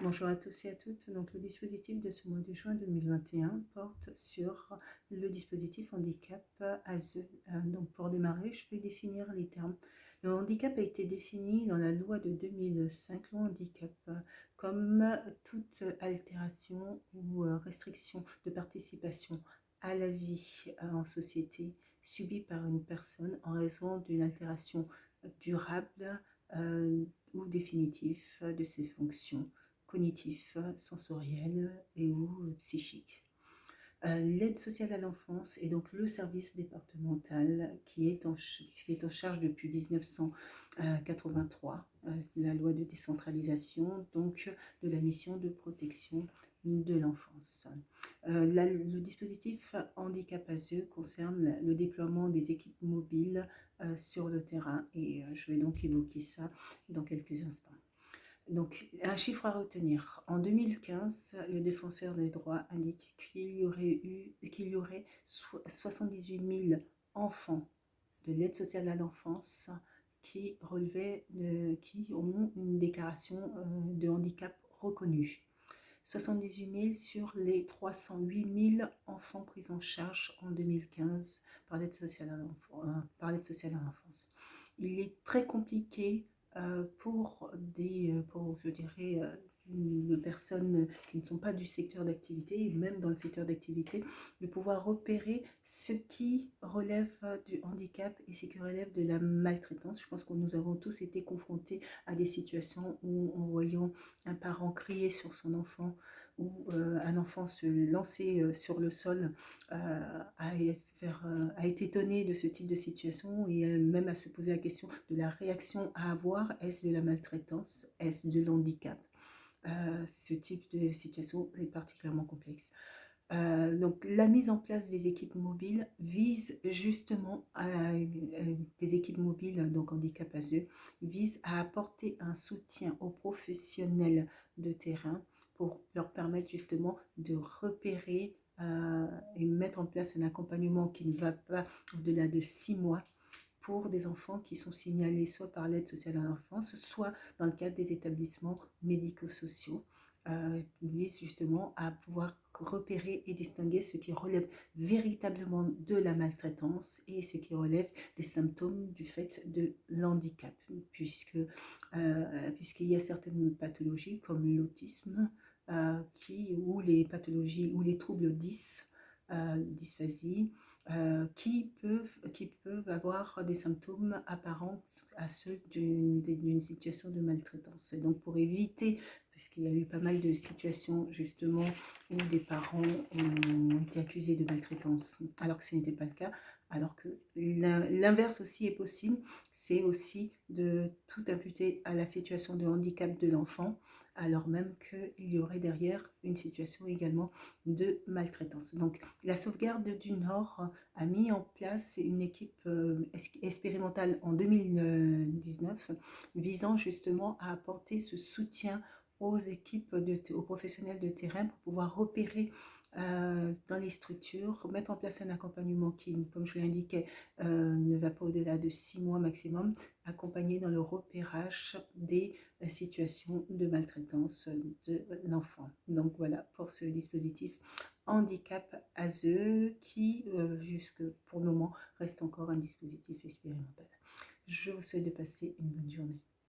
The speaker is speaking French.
Bonjour à tous et à toutes. Donc, le dispositif de ce mois de juin 2021 porte sur le dispositif handicap ASE. Donc, pour démarrer, je vais définir les termes. Le handicap a été défini dans la loi de 2005, loi handicap, comme toute altération ou restriction de participation à la vie en société subie par une personne en raison d'une altération durable ou définitive de ses fonctions cognitif, sensoriel et ou psychique. L'aide sociale à l'enfance est donc le service départemental qui est en charge depuis 1983, la loi de décentralisation, donc de la mission de protection de l'enfance. Le dispositif Handicap ASE concerne le déploiement des équipes mobiles sur le terrain et je vais donc évoquer ça dans quelques instants. Donc, un chiffre à retenir. En 2015, le défenseur des droits indique qu'il y aurait 78 000 enfants de l'aide sociale à l'enfance qui ont une déclaration de handicap reconnue. 78 000 sur les 308 000 enfants pris en charge en 2015 par l'aide sociale à l'enfance. Il est très compliqué pour je dirais, de personnes qui ne sont pas du secteur d'activité, et même dans le secteur d'activité, de pouvoir repérer ce qui relève du handicap et ce qui relève de la maltraitance. Je pense que nous avons tous été confrontés à des situations où, en voyant un parent crier sur son enfant ou un enfant se lancer sur le sol, a été étonné de ce type de situation et même à se poser la question de la réaction à avoir. Est-ce de la maltraitance? Est-ce de l'handicap? Ce type de situation est particulièrement complexe. Donc la mise en place des équipes mobiles vise justement des équipes mobiles, donc handicap ASE, vise à apporter un soutien aux professionnels de terrain pour leur permettre justement de repérer et mettre en place un accompagnement qui ne va pas au-delà de 6 mois pour des enfants qui sont signalés soit par l'aide sociale à l'enfance, soit dans le cadre des établissements médico-sociaux, vise justement à pouvoir repérer et distinguer ce qui relève véritablement de la maltraitance et ce qui relève des symptômes du fait de l'handicap, puisqu'il y a certaines pathologies comme l'autisme ou les pathologies ou les troubles dysphasie, qui peuvent avoir des symptômes apparents à ceux d'une situation de maltraitance. Et donc pour éviter, parce qu'il y a eu pas mal de situations justement où des parents ont été accusés de maltraitance alors que ce n'était pas le cas, alors que l'inverse aussi est possible, c'est aussi de tout imputer à la situation de handicap de l'enfant, alors même qu'il y aurait derrière une situation également de maltraitance. Donc la sauvegarde du Nord a mis en place une équipe expérimentale en 2019 visant justement à apporter ce soutien aux aux professionnels de terrain pour pouvoir repérer dans les structures, mettre en place un accompagnement qui, comme je l'indiquais, ne va pas au-delà de 6 mois maximum, accompagner dans le repérage des situations de maltraitance de l'enfant. Donc voilà pour ce dispositif handicap ASE qui, jusque pour le moment, reste encore un dispositif expérimental. Je vous souhaite de passer une bonne journée.